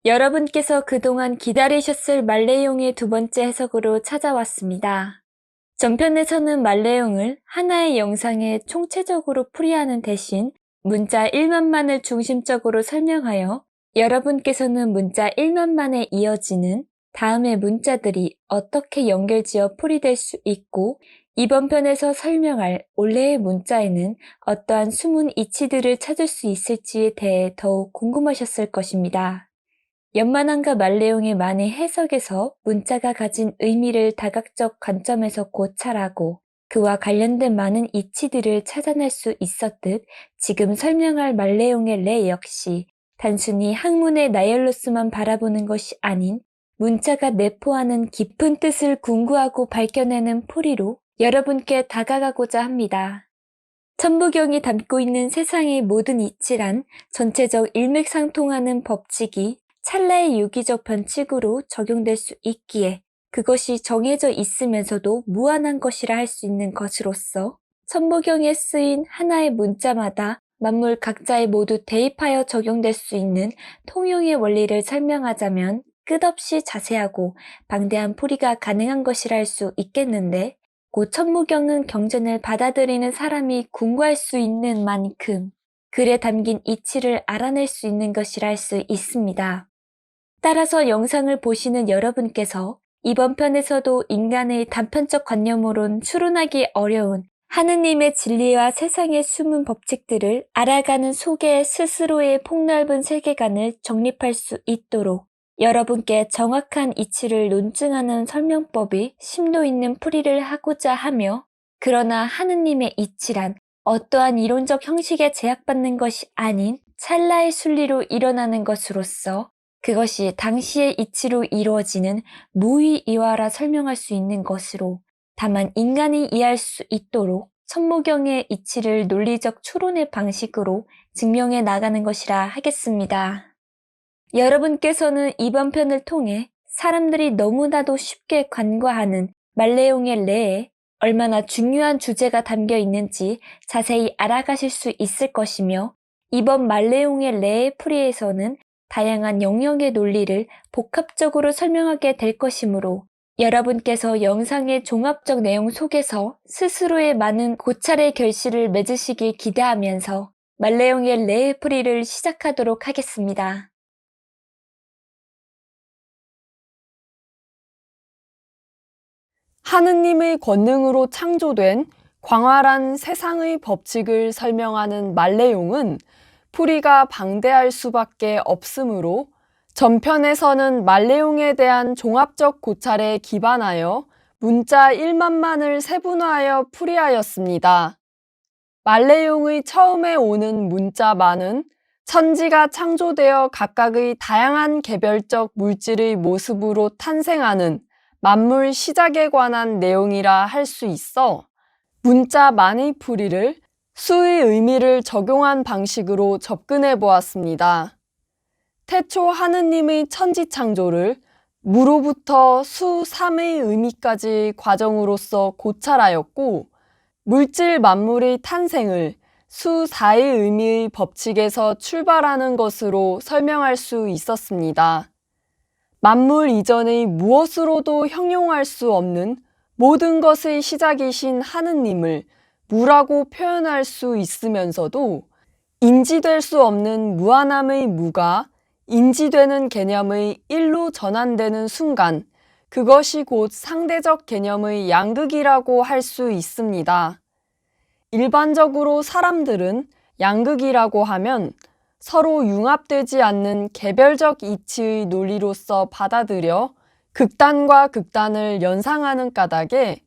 여러분께서 그동안 기다리셨을 말레용의 두 번째 해석으로 찾아왔습니다. 전편에서는 말레용을 하나의 영상에 총체적으로 풀이하는 대신 문자 1만만을 중심적으로 설명하여 여러분께서는 문자 1만만에 이어지는 다음의 문자들이 어떻게 연결지어 풀이될 수 있고 이번 편에서 설명할 올해의 문자에는 어떠한 숨은 이치들을 찾을 수 있을지에 대해 더욱 궁금하셨을 것입니다. 연만함과 말레용의 많은 해석에서 문자가 가진 의미를 다각적 관점에서 고찰하고 그와 관련된 많은 이치들을 찾아낼 수 있었듯 지금 설명할 말레용의 레 역시 단순히 학문의 나열로서만 바라보는 것이 아닌 문자가 내포하는 깊은 뜻을 궁구하고 밝혀내는 풀이로 여러분께 다가가고자 합니다. 천부경이 담고 있는 세상의 모든 이치란 전체적 일맥상통하는 법칙이 찰나의 유기적 변칙으로 적용될 수 있기에 그것이 정해져 있으면서도 무한한 것이라 할 수 있는 것으로서 천부경에 쓰인 하나의 문자마다 만물 각자에 모두 대입하여 적용될 수 있는 통용의 원리를 설명하자면 끝없이 자세하고 방대한 풀이가 가능한 것이라 할 수 있겠는데 고 천부경은 경전을 받아들이는 사람이 궁구할 수 있는 만큼 글에 담긴 이치를 알아낼 수 있는 것이라 할 수 있습니다. 따라서 영상을 보시는 여러분께서 이번 편에서도 인간의 단편적 관념으론 추론하기 어려운 하느님의 진리와 세상의 숨은 법칙들을 알아가는 속에 스스로의 폭넓은 세계관을 정립할 수 있도록 여러분께 정확한 이치를 논증하는 설명법이 심도 있는 풀이를 하고자 하며 그러나 하느님의 이치란 어떠한 이론적 형식에 제약받는 것이 아닌 찰나의 순리로 일어나는 것으로서 그것이 당시의 이치로 이루어지는 무의이화라 설명할 수 있는 것으로 다만 인간이 이해할 수 있도록 천부경의 이치를 논리적 추론의 방식으로 증명해 나가는 것이라 하겠습니다. 여러분께서는 이번 편을 통해 사람들이 너무나도 쉽게 간과하는 말레용의 레에 얼마나 중요한 주제가 담겨 있는지 자세히 알아가실 수 있을 것이며 이번 말레용의 레의 풀이에서는 다양한 영역의 논리를 복합적으로 설명하게 될 것이므로 여러분께서 영상의 종합적 내용 속에서 스스로의 많은 고찰의 결실을 맺으시길 기대하면서 말레용의 레의 풀이를 시작하도록 하겠습니다. 하느님의 권능으로 창조된 광활한 세상의 법칙을 설명하는 말레용은 풀이가 방대할 수밖에 없으므로 전편에서는 말레용에 대한 종합적 고찰에 기반하여 문자 1만만을 세분화하여 풀이하였습니다. 말레용의 처음에 오는 문자만은 천지가 창조되어 각각의 다양한 개별적 물질의 모습으로 탄생하는 만물 시작에 관한 내용이라 할 수 있어 문자만의 풀이를 수의 의미를 적용한 방식으로 접근해 보았습니다. 태초 하느님의 천지 창조를 무로부터 수 3의 의미까지 과정으로서 고찰하였고 물질 만물의 탄생을 수 4의 의미의 법칙에서 출발하는 것으로 설명할 수 있었습니다. 만물 이전의 무엇으로도 형용할 수 없는 모든 것의 시작이신 하느님을 무라고 표현할 수 있으면서도 인지될 수 없는 무한함의 무가 인지되는 개념의 일로 전환되는 순간 그것이 곧 상대적 개념의 양극이라고 할 수 있습니다. 일반적으로 사람들은 양극이라고 하면 서로 융합되지 않는 개별적 이치의 논리로서 받아들여 극단과 극단을 연상하는 까닭에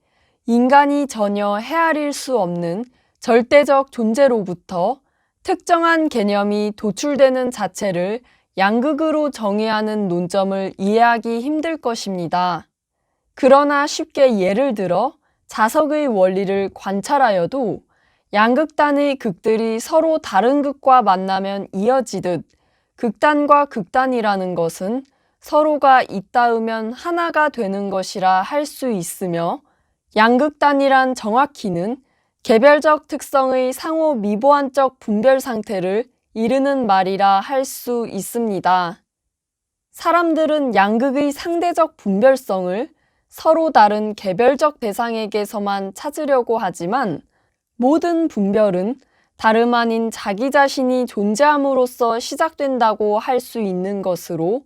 인간이 전혀 헤아릴 수 없는 절대적 존재로부터 특정한 개념이 도출되는 자체를 양극으로 정의하는 논점을 이해하기 힘들 것입니다. 그러나 쉽게 예를 들어 자석의 원리를 관찰하여도 양극단의 극들이 서로 다른 극과 만나면 이어지듯 극단과 극단이라는 것은 서로가 잇닿으면 하나가 되는 것이라 할 수 있으며 양극단이란 정확히는 개별적 특성의 상호 미보완적 분별 상태를 이르는 말이라 할 수 있습니다. 사람들은 양극의 상대적 분별성을 서로 다른 개별적 대상에게서만 찾으려고 하지만 모든 분별은 다름 아닌 자기 자신이 존재함으로써 시작된다고 할 수 있는 것으로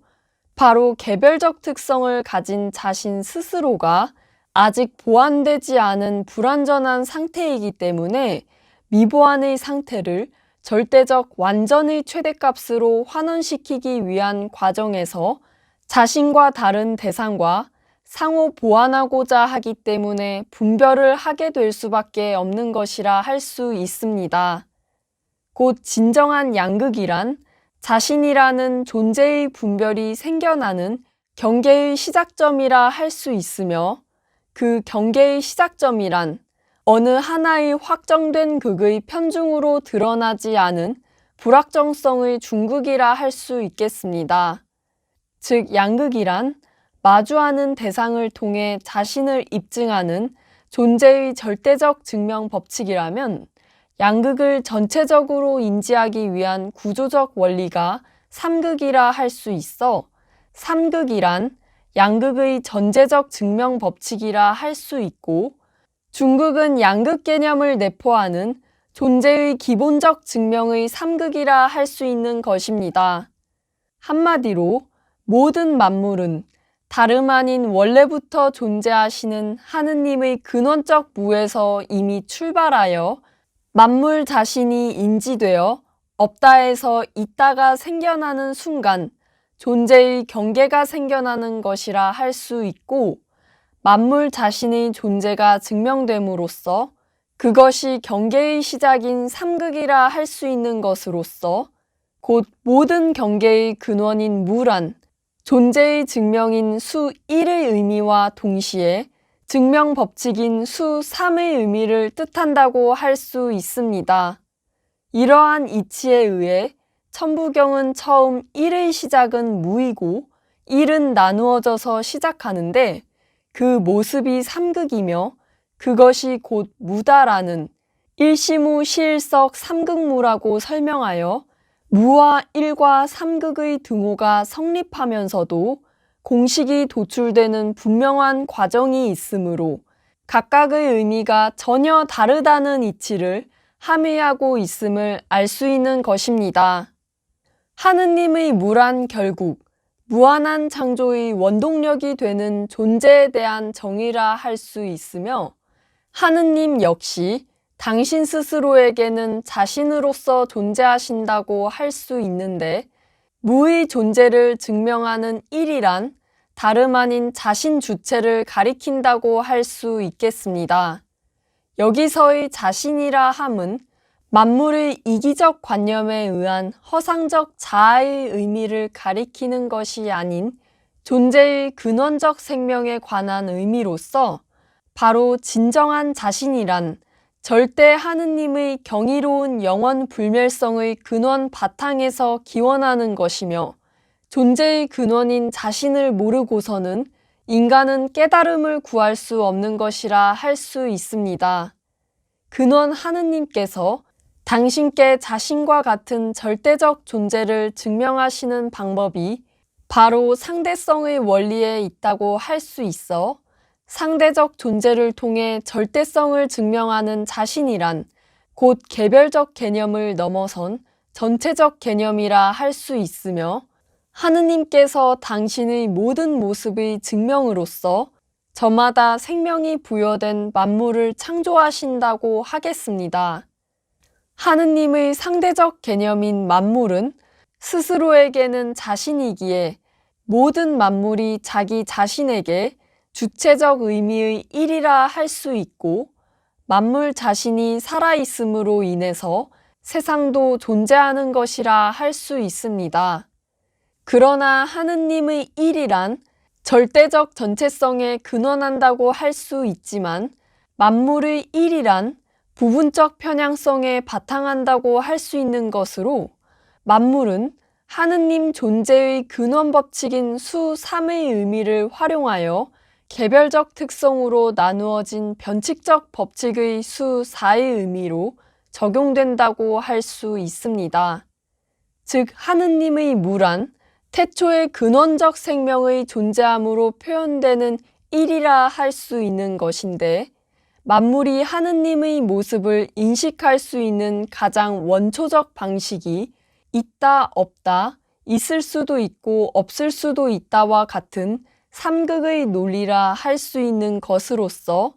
바로 개별적 특성을 가진 자신 스스로가 아직 보완되지 않은 불완전한 상태이기 때문에 미보완의 상태를 절대적 완전의 최대값으로 환원시키기 위한 과정에서 자신과 다른 대상과 상호 보완하고자 하기 때문에 분별을 하게 될 수밖에 없는 것이라 할 수 있습니다. 곧 진정한 양극이란 자신이라는 존재의 분별이 생겨나는 경계의 시작점이라 할 수 있으며 그 경계의 시작점이란 어느 하나의 확정된 극의 편중으로 드러나지 않은 불확정성의 중극이라 할 수 있겠습니다. 즉 양극이란 마주하는 대상을 통해 자신을 입증하는 존재의 절대적 증명 법칙이라면 양극을 전체적으로 인지하기 위한 구조적 원리가 삼극이라 할 수 있어 삼극이란 양극의 전제적 증명 법칙이라 할 수 있고 중극은 양극 개념을 내포하는 존재의 기본적 증명의 삼극이라 할 수 있는 것입니다. 한마디로 모든 만물은 다름 아닌 원래부터 존재하시는 하느님의 근원적 무에서 이미 출발하여 만물 자신이 인지되어 없다에서 있다가 생겨나는 순간 존재의 경계가 생겨나는 것이라 할 수 있고 만물 자신의 존재가 증명됨으로써 그것이 경계의 시작인 삼극이라 할 수 있는 것으로서 곧 모든 경계의 근원인 무란 존재의 증명인 수 1의 의미와 동시에 증명 법칙인 수 3의 의미를 뜻한다고 할 수 있습니다. 이러한 이치에 의해 천부경은 처음 1의 시작은 무이고 1은 나누어져서 시작하는데 그 모습이 삼극이며 그것이 곧 무다라는 일시무 시일석 삼극무라고 설명하여 무와 일과 삼극의 등호가 성립하면서도 공식이 도출되는 분명한 과정이 있으므로 각각의 의미가 전혀 다르다는 이치를 함의하고 있음을 알 수 있는 것입니다. 하느님의 무란 결국 무한한 창조의 원동력이 되는 존재에 대한 정의라 할 수 있으며 하느님 역시 당신 스스로에게는 자신으로서 존재하신다고 할 수 있는데 무의 존재를 증명하는 일이란 다름 아닌 자신 주체를 가리킨다고 할 수 있겠습니다. 여기서의 자신이라 함은 만물의 이기적 관념에 의한 허상적 자아의 의미를 가리키는 것이 아닌 존재의 근원적 생명에 관한 의미로서 바로 진정한 자신이란 절대 하느님의 경이로운 영원 불멸성의 근원 바탕에서 기원하는 것이며 존재의 근원인 자신을 모르고서는 인간은 깨달음을 구할 수 없는 것이라 할 수 있습니다. 근원 하느님께서 당신께 자신과 같은 절대적 존재를 증명하시는 방법이 바로 상대성의 원리에 있다고 할 수 있어 상대적 존재를 통해 절대성을 증명하는 자신이란 곧 개별적 개념을 넘어선 전체적 개념이라 할 수 있으며 하느님께서 당신의 모든 모습의 증명으로서 저마다 생명이 부여된 만물을 창조하신다고 하겠습니다. 하느님의 상대적 개념인 만물은 스스로에게는 자신이기에 모든 만물이 자기 자신에게 주체적 의미의 일이라 할 수 있고 만물 자신이 살아있음으로 인해서 세상도 존재하는 것이라 할 수 있습니다. 그러나 하느님의 일이란 절대적 전체성에 근원한다고 할 수 있지만 만물의 일이란 부분적 편향성에 바탕한다고 할 수 있는 것으로 만물은 하느님 존재의 근원 법칙인 수 3의 의미를 활용하여 개별적 특성으로 나누어진 변칙적 법칙의 수 4의 의미로 적용된다고 할 수 있습니다. 즉 하느님의 무란 태초의 근원적 생명의 존재함으로 표현되는 일이라 할 수 있는 것인데, 만물이 하느님의 모습을 인식할 수 있는 가장 원초적 방식이 있다, 없다, 있을 수도 있고 없을 수도 있다와 같은 삼극의 논리라 할 수 있는 것으로서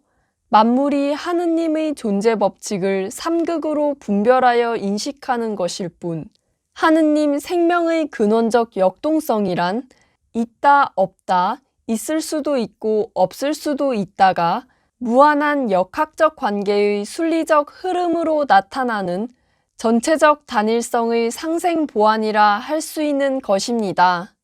만물이 하느님의 존재 법칙을 삼극으로 분별하여 인식하는 것일 뿐, 하느님 생명의 근원적 역동성이란 있다, 없다, 있을 수도 있고 없을 수도 있다가 무한한 역학적 관계의 순리적 흐름으로 나타나는 전체적 단일성의 상생 보완이라 할 수 있는 것입니다.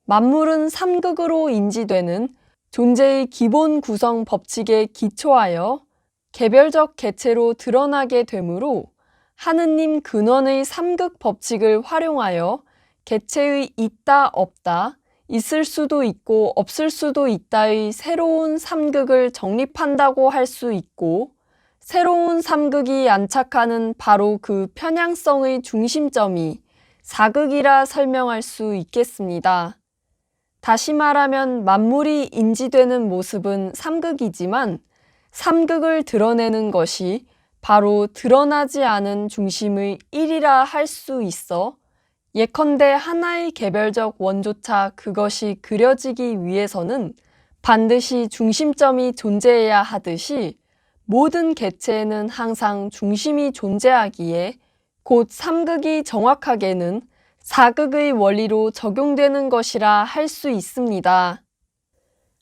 만물은 삼극으로 인지되는 존재의 기본 구성 법칙에 기초하여 개별적 개체로 드러나게 되므로 하느님 근원의 삼극 법칙을 활용하여 개체의 있다, 없다, 있을 수도 있고 없을 수도 있다의 새로운 삼극을 정립한다고 할 수 있고, 새로운 삼극이 안착하는 바로 그 편향성의 중심점이 사극이라 설명할 수 있겠습니다. 다시 말하면 만물이 인지되는 모습은 삼극이지만 삼극을 드러내는 것이 바로 드러나지 않은 중심의 일이라 할 수 있어, 예컨대 하나의 개별적 원조차 그것이 그려지기 위해서는 반드시 중심점이 존재해야 하듯이 모든 개체에는 항상 중심이 존재하기에 곧 삼극이 정확하게는 사극의 원리로 적용되는 것이라 할 수 있습니다.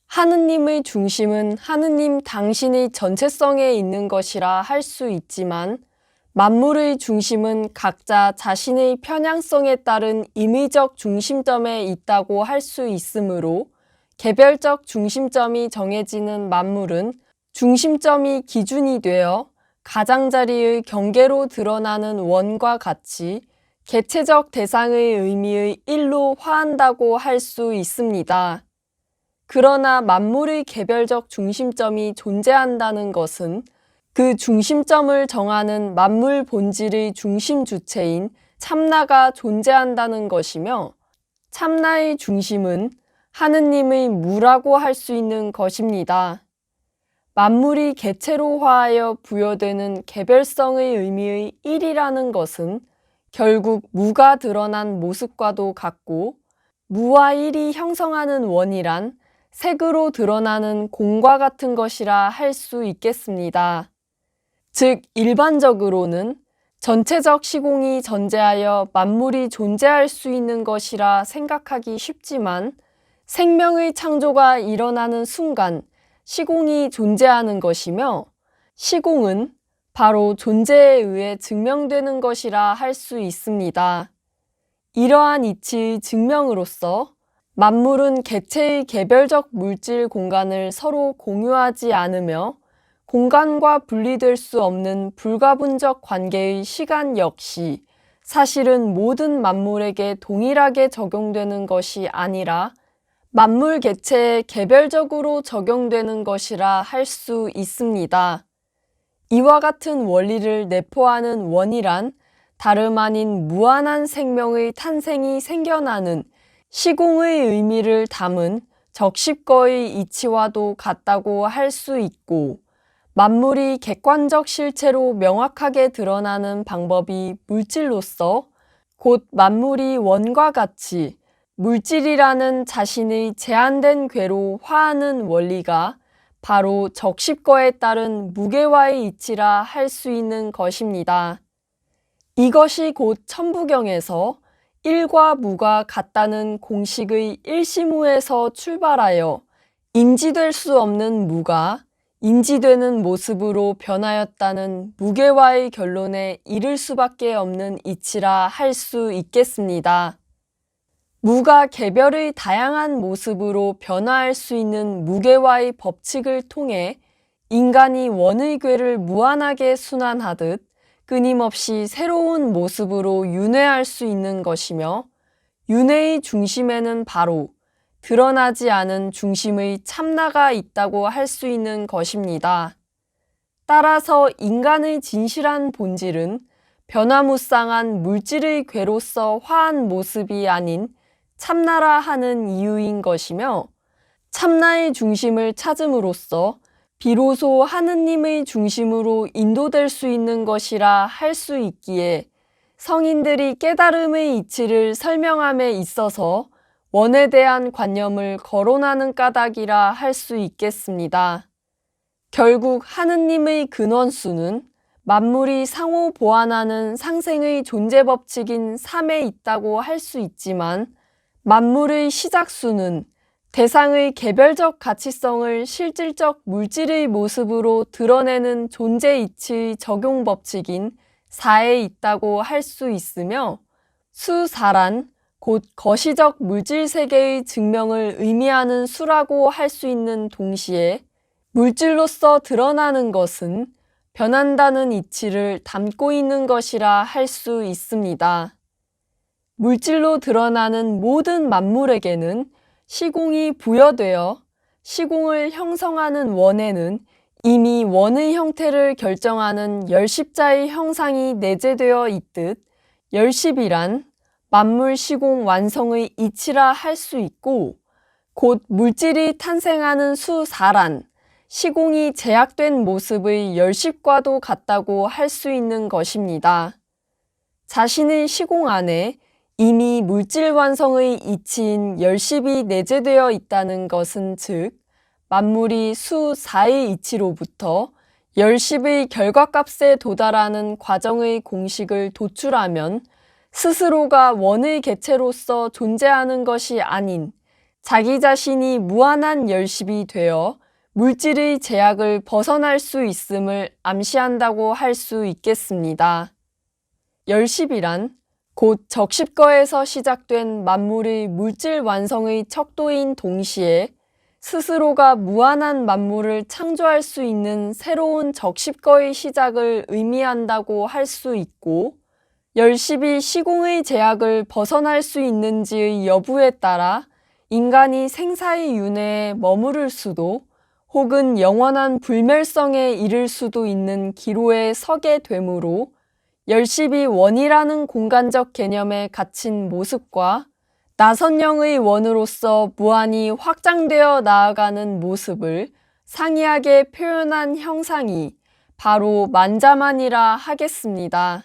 하느님의 중심은 하느님 당신의 전체성에 있는 것이라 할 수 있지만 만물의 중심은 각자 자신의 편향성에 따른 임의적 중심점에 있다고 할 수 있으므로 개별적 중심점이 정해지는 만물은 중심점이 기준이 되어 가장자리의 경계로 드러나는 원과 같이 개체적 대상의 의미의 일로 화한다고 할 수 있습니다. 그러나 만물의 개별적 중심점이 존재한다는 것은 그 중심점을 정하는 만물 본질의 중심 주체인 참나가 존재한다는 것이며, 참나의 중심은 하느님의 무라고 할 수 있는 것입니다. 만물이 개체로 화하여 부여되는 개별성의 의미의 일이라는 것은 결국 무가 드러난 모습과도 같고, 무와 일이 형성하는 원이란 색으로 드러나는 공과 같은 것이라 할 수 있겠습니다. 즉 일반적으로는 전체적 시공이 전제하여 만물이 존재할 수 있는 것이라 생각하기 쉽지만, 생명의 창조가 일어나는 순간 시공이 존재하는 것이며, 시공은 바로 존재에 의해 증명되는 것이라 할 수 있습니다. 이러한 이치의 증명으로서 만물은 개체의 개별적 물질 공간을 서로 공유하지 않으며 공간과 분리될 수 없는 불가분적 관계의 시간 역시 사실은 모든 만물에게 동일하게 적용되는 것이 아니라 만물 개체에 개별적으로 적용되는 것이라 할 수 있습니다. 이와 같은 원리를 내포하는 원이란 다름 아닌 무한한 생명의 탄생이 생겨나는 시공의 의미를 담은 적십거의 이치와도 같다고 할 수 있고, 만물이 객관적 실체로 명확하게 드러나는 방법이 물질로서 곧 만물이 원과 같이 물질이라는 자신의 제한된 궤로 화하는 원리가 바로 적십거에 따른 무게와의 이치라 할 수 있는 것입니다. 이것이 곧 천부경에서 일과 무가 같다는 공식의 일시무에서 출발하여 인지될 수 없는 무가 인지되는 모습으로 변하였다는 무게와의 결론에 이를 수밖에 없는 이치라 할 수 있겠습니다. 무가 개별의 다양한 모습으로 변화할 수 있는 무게와의 법칙을 통해 인간이 원의 궤를 무한하게 순환하듯 끊임없이 새로운 모습으로 윤회할 수 있는 것이며, 윤회의 중심에는 바로 드러나지 않은 중심의 참나가 있다고 할 수 있는 것입니다. 따라서 인간의 진실한 본질은 변화무쌍한 물질의 궤로서 화한 모습이 아닌 참나라 하는 이유인 것이며 참나의 중심을 찾음으로써 비로소 하느님의 중심으로 인도될 수 있는 것이라 할 수 있기에 성인들이 깨달음의 이치를 설명함에 있어서 원에 대한 관념을 거론하는 까닭이라 할 수 있겠습니다. 결국 하느님의 근원수는 만물이 상호 보완하는 상생의 존재 법칙인 삶에 있다고 할 수 있지만 만물의 시작수는 대상의 개별적 가치성을 실질적 물질의 모습으로 드러내는 존재 이치의 적용 법칙인 사에 있다고 할 수 있으며 수사란 곧 거시적 물질 세계의 증명을 의미하는 수라고 할 수 있는 동시에 물질로서 드러나는 것은 변한다는 이치를 담고 있는 것이라 할 수 있습니다. 물질로 드러나는 모든 만물에게는 시공이 부여되어 시공을 형성하는 원에는 이미 원의 형태를 결정하는 열십자의 형상이 내재되어 있듯 열십이란 만물 시공 완성의 이치라 할 수 있고 곧 물질이 탄생하는 수사란 시공이 제약된 모습의 열십과도 같다고 할 수 있는 것입니다. 자신의 시공 안에 이미 물질 완성의 이치인 열십이 내재되어 있다는 것은 즉 만물이 수사의 이치로부터 열십의 결과값에 도달하는 과정의 공식을 도출하면 스스로가 원의 개체로서 존재하는 것이 아닌 자기 자신이 무한한 열십이 되어 물질의 제약을 벗어날 수 있음을 암시한다고 할 수 있겠습니다. 열십이란 곧 적십거에서 시작된 만물의 물질 완성의 척도인 동시에 스스로가 무한한 만물을 창조할 수 있는 새로운 적십거의 시작을 의미한다고 할 수 있고 열십이 시공의 제약을 벗어날 수 있는지의 여부에 따라 인간이 생사의 윤회에 머무를 수도 혹은 영원한 불멸성에 이를 수도 있는 기로에 서게 되므로 열십이 원이라는 공간적 개념에 갇힌 모습과 나선령의 원으로서 무한히 확장되어 나아가는 모습을 상이하게 표현한 형상이 바로 만자만이라 하겠습니다.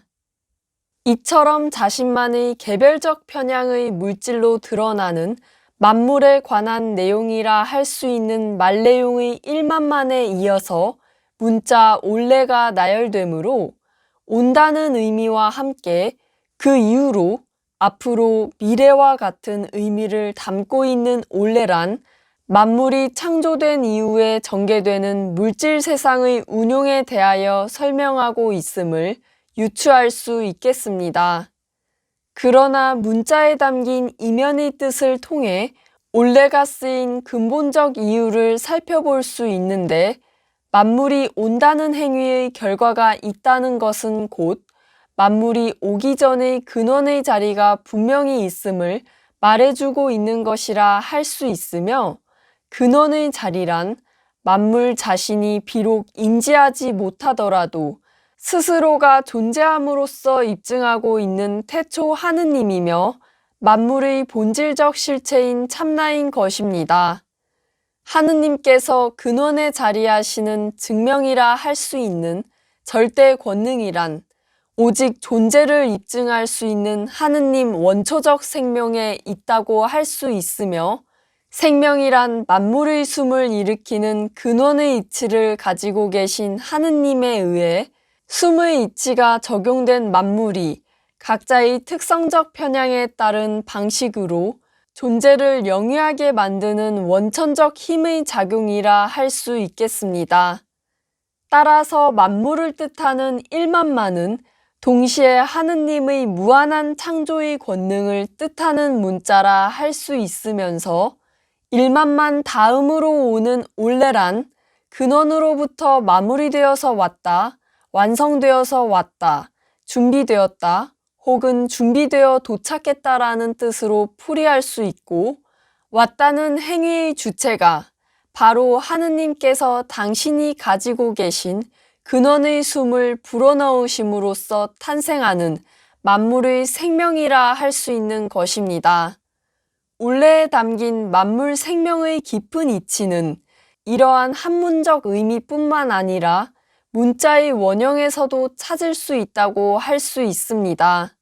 이처럼 자신만의 개별적 편향의 물질로 드러나는 만물에 관한 내용이라 할 수 있는 말내용의 1만만에 이어서 문자 올레가 나열되므로 온다는 의미와 함께 그 이후로 앞으로 미래와 같은 의미를 담고 있는 올레란 만물이 창조된 이후에 전개되는 물질 세상의 운용에 대하여 설명하고 있음을 유추할 수 있겠습니다. 그러나 문자에 담긴 이면의 뜻을 통해 올레가 쓰인 근본적 이유를 살펴볼 수 있는데 만물이 온다는 행위의 결과가 있다는 것은 곧 만물이 오기 전의 근원의 자리가 분명히 있음을 말해주고 있는 것이라 할 수 있으며 근원의 자리란 만물 자신이 비록 인지하지 못하더라도 스스로가 존재함으로써 입증하고 있는 태초 하느님이며 만물의 본질적 실체인 참나인 것입니다. 하느님께서 근원에 자리하시는 증명이라 할 수 있는 절대 권능이란 오직 존재를 입증할 수 있는 하느님 원초적 생명에 있다고 할 수 있으며 생명이란 만물의 숨을 일으키는 근원의 이치를 가지고 계신 하느님에 의해 숨의 이치가 적용된 만물이 각자의 특성적 편향에 따른 방식으로 존재를 영위하게 만드는 원천적 힘의 작용이라 할 수 있겠습니다. 따라서 만물을 뜻하는 1만만은 동시에 하느님의 무한한 창조의 권능을 뜻하는 문자라 할 수 있으면서 1만만 다음으로 오는 올레란 근원으로부터 마무리되어서 왔다, 완성되어서 왔다, 준비되었다, 혹은 준비되어 도착했다라는 뜻으로 풀이할 수 있고 왔다는 행위의 주체가 바로 하느님께서 당신이 가지고 계신 근원의 숨을 불어넣으심으로써 탄생하는 만물의 생명이라 할 수 있는 것입니다. 올레에 담긴 만물 생명의 깊은 이치는 이러한 한문적 의미뿐만 아니라 문자의 원형에서도 찾을 수 있다고 할 수 있습니다.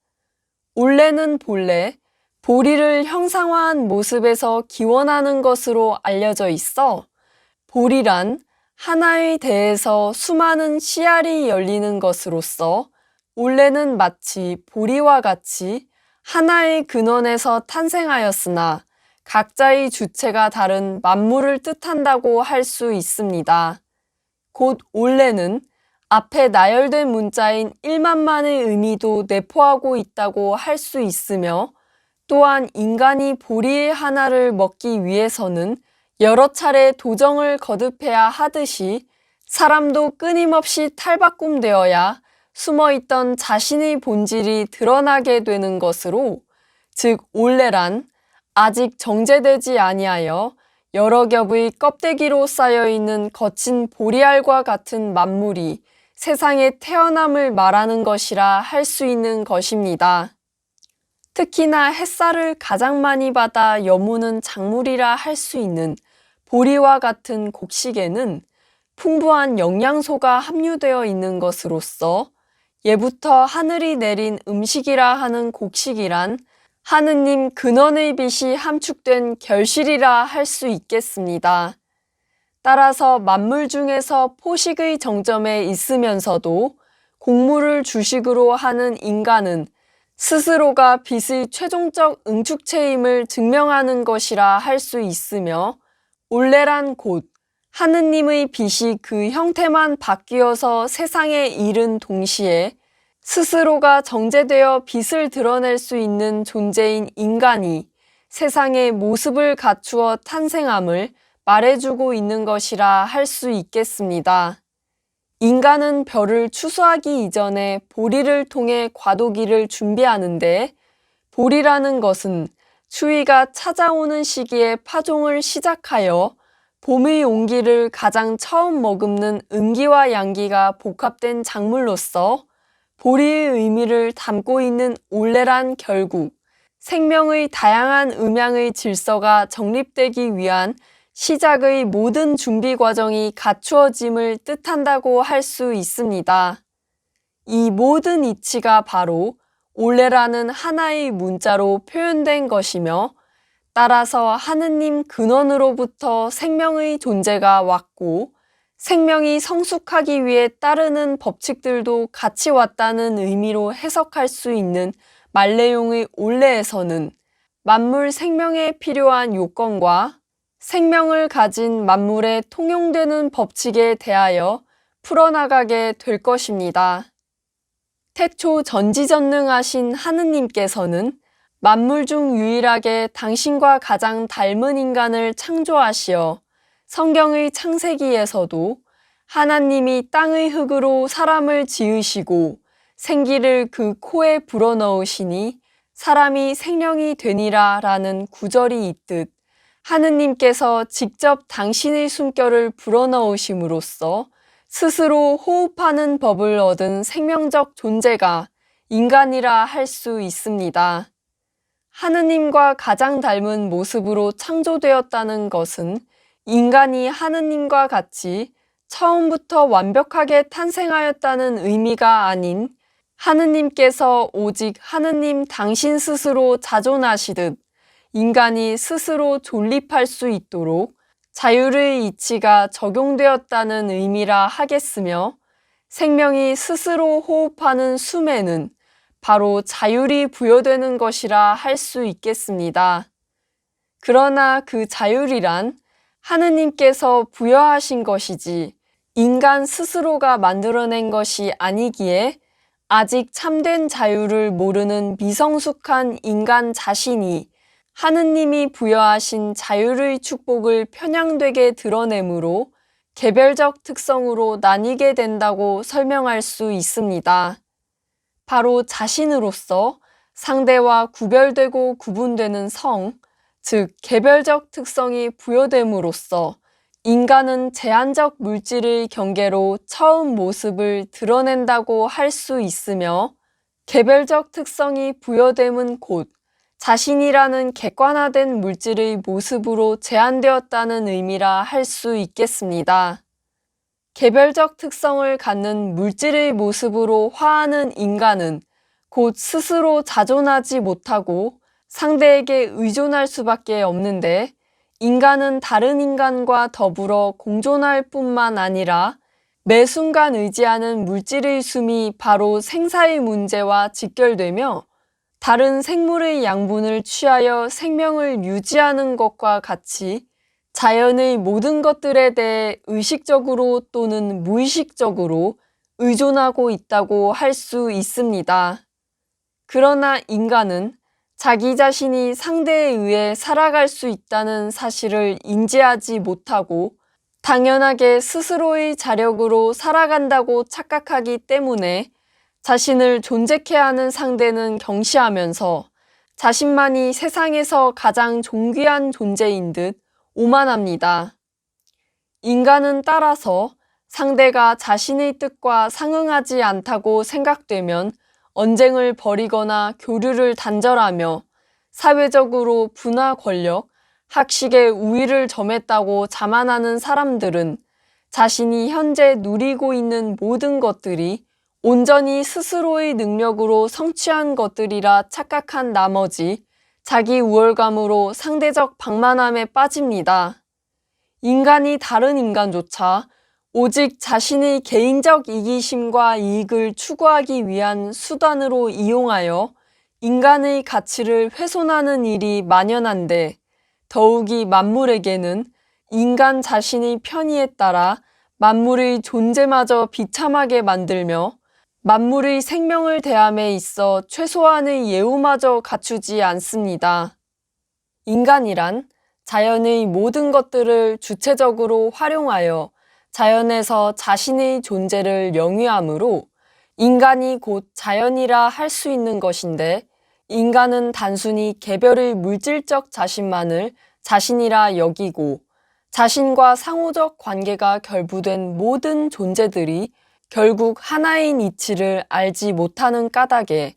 올레는 본래 보리를 형상화한 모습에서 기원하는 것으로 알려져 있어 보리란 하나의 대에서 수많은 씨알이 열리는 것으로서 올레는 마치 보리와 같이 하나의 근원에서 탄생하였으나 각자의 주체가 다른 만물을 뜻한다고 할 수 있습니다. 곧 올레는 앞에 나열된 문자인 1만만의 의미도 내포하고 있다고 할 수 있으며 또한 인간이 보리의 하나를 먹기 위해서는 여러 차례 도정을 거듭해야 하듯이 사람도 끊임없이 탈바꿈되어야 숨어있던 자신의 본질이 드러나게 되는 것으로 즉 올레란 아직 정제되지 아니하여 여러 겹의 껍데기로 쌓여있는 거친 보리알과 같은 만물이 세상에 태어남을 말하는 것이라 할 수 있는 것입니다. 특히나 햇살을 가장 많이 받아 여무는 작물이라 할 수 있는 보리와 같은 곡식에는 풍부한 영양소가 함유되어 있는 것으로서 예부터 하늘이 내린 음식이라 하는 곡식이란 하느님 근원의 빛이 함축된 결실이라 할 수 있겠습니다. 따라서 만물 중에서 포식의 정점에 있으면서도 곡물을 주식으로 하는 인간은 스스로가 빛의 최종적 응축체임을 증명하는 것이라 할 수 있으며 올레란 곧 하느님의 빛이 그 형태만 바뀌어서 세상에 이른 동시에 스스로가 정제되어 빛을 드러낼 수 있는 존재인 인간이 세상에 모습을 갖추어 탄생함을 말해주고 있는 것이라 할 수 있겠습니다. 인간은 별을 추수하기 이전에 보리를 통해 과도기를 준비하는데 보리라는 것은 추위가 찾아오는 시기에 파종을 시작하여 봄의 온기를 가장 처음 머금는 음기와 양기가 복합된 작물로서 보리의 의미를 담고 있는 올레란 결국 생명의 다양한 음양의 질서가 정립되기 위한 시작의 모든 준비 과정이 갖추어짐을 뜻한다고 할 수 있습니다. 이 모든 이치가 바로 올레라는 하나의 문자로 표현된 것이며 따라서 하느님 근원으로부터 생명의 존재가 왔고 생명이 성숙하기 위해 따르는 법칙들도 같이 왔다는 의미로 해석할 수 있는 말레용의 올레에서는 만물 생명에 필요한 요건과 생명을 가진 만물에 통용되는 법칙에 대하여 풀어나가게 될 것입니다. 태초 전지전능하신 하느님께서는 만물 중 유일하게 당신과 가장 닮은 인간을 창조하시어 성경의 창세기에서도 하나님이 땅의 흙으로 사람을 지으시고 생기를 그 코에 불어넣으시니 사람이 생령이 되니라 라는 구절이 있듯 하느님께서 직접 당신의 숨결을 불어넣으심으로써 스스로 호흡하는 법을 얻은 생명적 존재가 인간이라 할 수 있습니다. 하느님과 가장 닮은 모습으로 창조되었다는 것은 인간이 하느님과 같이 처음부터 완벽하게 탄생하였다는 의미가 아닌 하느님께서 오직 하느님 당신 스스로 자존하시듯 인간이 스스로 존립할 수 있도록 자율의 이치가 적용되었다는 의미라 하겠으며 생명이 스스로 호흡하는 숨에는 바로 자율이 부여되는 것이라 할 수 있겠습니다. 그러나 그 자율이란 하느님께서 부여하신 것이지 인간 스스로가 만들어낸 것이 아니기에 아직 참된 자율을 모르는 미성숙한 인간 자신이 하느님이 부여하신 자율의 축복을 편향되게 드러내므로 개별적 특성으로 나뉘게 된다고 설명할 수 있습니다. 바로 자신으로서 상대와 구별되고 구분되는 성, 즉 개별적 특성이 부여됨으로써 인간은 제한적 물질의 경계로 처음 모습을 드러낸다고 할 수 있으며 개별적 특성이 부여됨은 곧 자신이라는 객관화된 물질의 모습으로 제한되었다는 의미라 할 수 있겠습니다. 개별적 특성을 갖는 물질의 모습으로 화하는 인간은 곧 스스로 자존하지 못하고 상대에게 의존할 수밖에 없는데, 인간은 다른 인간과 더불어 공존할 뿐만 아니라 매 순간 의지하는 물질의 숨이 바로 생사의 문제와 직결되며 다른 생물의 양분을 취하여 생명을 유지하는 것과 같이 자연의 모든 것들에 대해 의식적으로 또는 무의식적으로 의존하고 있다고 할 수 있습니다. 그러나 인간은 자기 자신이 상대에 의해 살아갈 수 있다는 사실을 인지하지 못하고 당연하게 스스로의 자력으로 살아간다고 착각하기 때문에 자신을 존재케 하는 상대는 경시하면서 자신만이 세상에서 가장 존귀한 존재인 듯 오만합니다. 인간은 따라서 상대가 자신의 뜻과 상응하지 않다고 생각되면 언쟁을 벌이거나 교류를 단절하며 사회적으로 부나 권력, 학식의 우위를 점했다고 자만하는 사람들은 자신이 현재 누리고 있는 모든 것들이 온전히 스스로의 능력으로 성취한 것들이라 착각한 나머지 자기 우월감으로 상대적 방만함에 빠집니다. 인간이 다른 인간조차 오직 자신의 개인적 이기심과 이익을 추구하기 위한 수단으로 이용하여 인간의 가치를 훼손하는 일이 만연한데, 더욱이 만물에게는 인간 자신의 편의에 따라 만물의 존재마저 비참하게 만들며 만물의 생명을 대함에 있어 최소한의 예우마저 갖추지 않습니다. 인간이란 자연의 모든 것들을 주체적으로 활용하여 자연에서 자신의 존재를 영위하므로 인간이 곧 자연이라 할 수 있는 것인데, 인간은 단순히 개별의 물질적 자신만을 자신이라 여기고 자신과 상호적 관계가 결부된 모든 존재들이 결국 하나인 이치를 알지 못하는 까닭에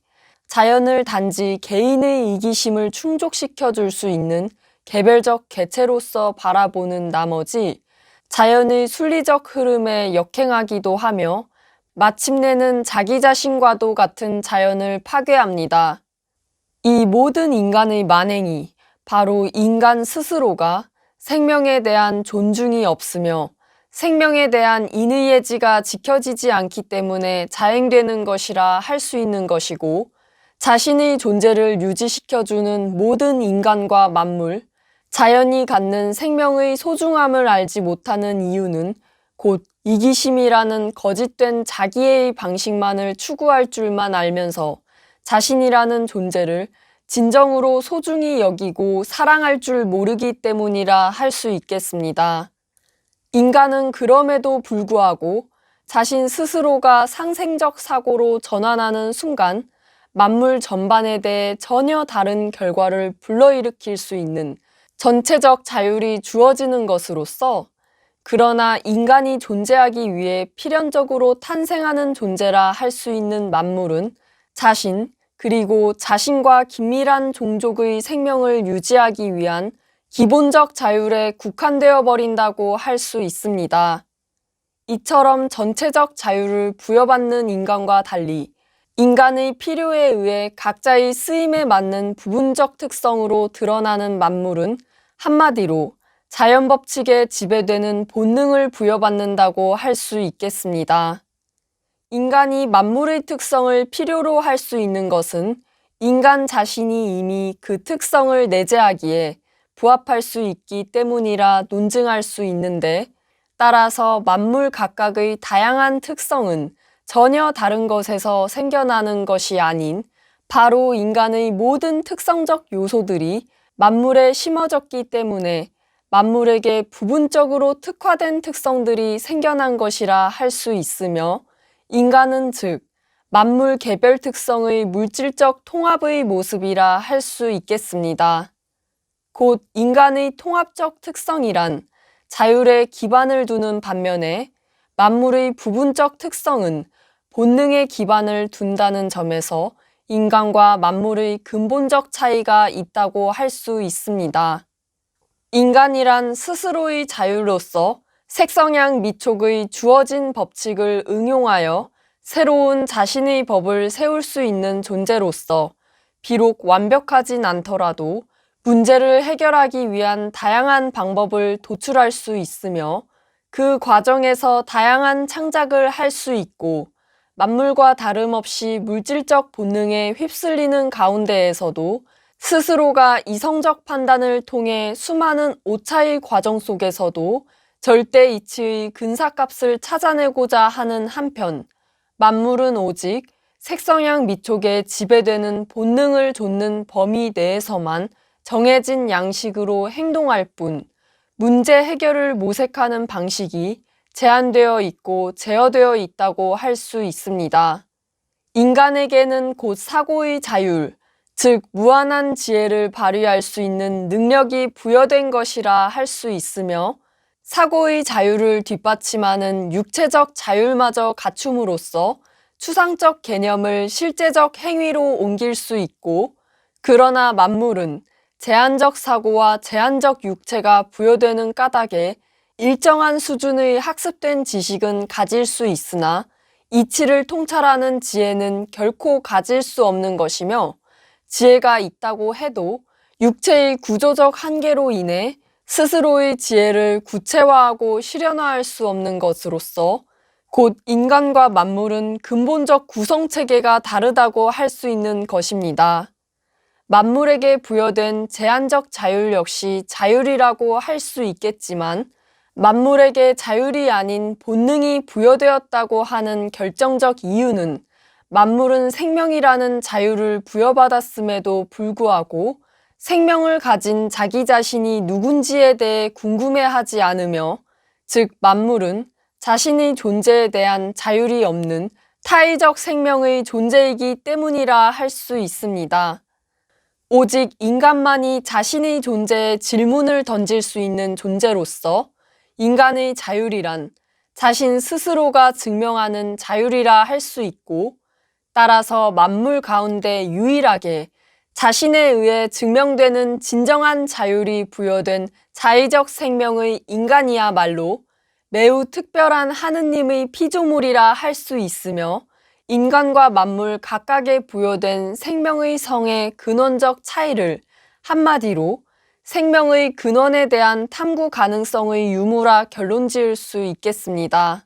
자연을 단지 개인의 이기심을 충족시켜 줄 수 있는 개별적 개체로서 바라보는 나머지 자연의 순리적 흐름에 역행하기도 하며 마침내는 자기 자신과도 같은 자연을 파괴합니다. 이 모든 인간의 만행이 바로 인간 스스로가 생명에 대한 존중이 없으며 생명에 대한 인의 예지가 지켜지지 않기 때문에 자행되는 것이라 할 수 있는 것이고, 자신의 존재를 유지시켜주는 모든 인간과 만물, 자연이 갖는 생명의 소중함을 알지 못하는 이유는 곧 이기심이라는 거짓된 자기의 방식만을 추구할 줄만 알면서 자신이라는 존재를 진정으로 소중히 여기고 사랑할 줄 모르기 때문이라 할 수 있겠습니다. 인간은 그럼에도 불구하고 자신 스스로가 상생적 사고로 전환하는 순간 만물 전반에 대해 전혀 다른 결과를 불러일으킬 수 있는 전체적 자율이 주어지는 것으로서, 그러나 인간이 존재하기 위해 필연적으로 탄생하는 존재라 할 수 있는 만물은 자신, 그리고 자신과 긴밀한 종족의 생명을 유지하기 위한 기본적 자율에 국한되어 버린다고 할 수 있습니다. 이처럼 전체적 자율을 부여받는 인간과 달리 인간의 필요에 의해 각자의 쓰임에 맞는 부분적 특성으로 드러나는 만물은 한마디로 자연 법칙에 지배되는 본능을 부여받는다고 할 수 있겠습니다. 인간이 만물의 특성을 필요로 할 수 있는 것은 인간 자신이 이미 그 특성을 내재하기에 부합할 수 있기 때문이라 논증할 수 있는데, 따라서 만물 각각의 다양한 특성은 전혀 다른 것에서 생겨나는 것이 아닌 바로 인간의 모든 특성적 요소들이 만물에 심어졌기 때문에 만물에게 부분적으로 특화된 특성들이 생겨난 것이라 할 수 있으며, 인간은 즉 만물 개별 특성의 물질적 통합의 모습이라 할 수 있겠습니다. 곧 인간의 통합적 특성이란 자율에 기반을 두는 반면에 만물의 부분적 특성은 본능에 기반을 둔다는 점에서 인간과 만물의 근본적 차이가 있다고 할 수 있습니다. 인간이란 스스로의 자율로서 색성양 미촉의 주어진 법칙을 응용하여 새로운 자신의 법을 세울 수 있는 존재로서 비록 완벽하진 않더라도 문제를 해결하기 위한 다양한 방법을 도출할 수 있으며 그 과정에서 다양한 창작을 할 수 있고 만물과 다름없이 물질적 본능에 휩쓸리는 가운데에서도 스스로가 이성적 판단을 통해 수많은 오차의 과정 속에서도 절대 이치의 근사값을 찾아내고자 하는 한편 만물은 오직 색성양 미촉에 지배되는 본능을 좇는 범위 내에서만 정해진 양식으로 행동할 뿐 문제 해결을 모색하는 방식이 제한되어 있고 제어되어 있다고 할 수 있습니다. 인간에게는 곧 사고의 자율, 즉 무한한 지혜를 발휘할 수 있는 능력이 부여된 것이라 할 수 있으며 사고의 자율을 뒷받침하는 육체적 자율마저 갖춤으로써 추상적 개념을 실제적 행위로 옮길 수 있고 그러나 만물은 제한적 사고와 제한적 육체가 부여되는 까닭에 일정한 수준의 학습된 지식은 가질 수 있으나 이치를 통찰하는 지혜는 결코 가질 수 없는 것이며 지혜가 있다고 해도 육체의 구조적 한계로 인해 스스로의 지혜를 구체화하고 실현화할 수 없는 것으로서 곧 인간과 만물은 근본적 구성체계가 다르다고 할 수 있는 것입니다. 만물에게 부여된 제한적 자율 역시 자율이라고 할 수 있겠지만 만물에게 자율이 아닌 본능이 부여되었다고 하는 결정적 이유는 만물은 생명이라는 자율을 부여받았음에도 불구하고 생명을 가진 자기 자신이 누군지에 대해 궁금해하지 않으며 즉 만물은 자신의 존재에 대한 자율이 없는 타의적 생명의 존재이기 때문이라 할 수 있습니다. 오직 인간만이 자신의 존재에 질문을 던질 수 있는 존재로서 인간의 자율이란 자신 스스로가 증명하는 자율이라 할 수 있고 따라서 만물 가운데 유일하게 자신에 의해 증명되는 진정한 자율이 부여된 자의적 생명의 인간이야말로 매우 특별한 하느님의 피조물이라 할 수 있으며 인간과 만물 각각에 부여된 생명의 성의 근원적 차이를 한마디로 생명의 근원에 대한 탐구 가능성의 유무라 결론 지을 수 있겠습니다.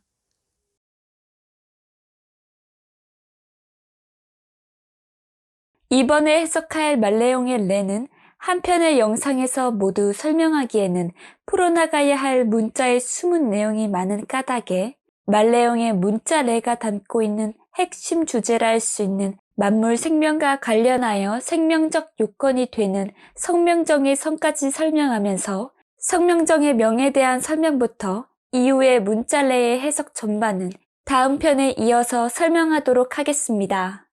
이번에 해석할 말레용의 레는 한 편의 영상에서 모두 설명하기에는 풀어나가야 할 문자의 숨은 내용이 많은 까닭에 말레용의 문자 레가 담고 있는 핵심 주제라 할 수 있는 만물 생명과 관련하여 생명적 요건이 되는 성명정의 성까지 설명하면서 성명정의 명에 대한 설명부터 이후의 문자 레의 해석 전반은 다음 편에 이어서 설명하도록 하겠습니다.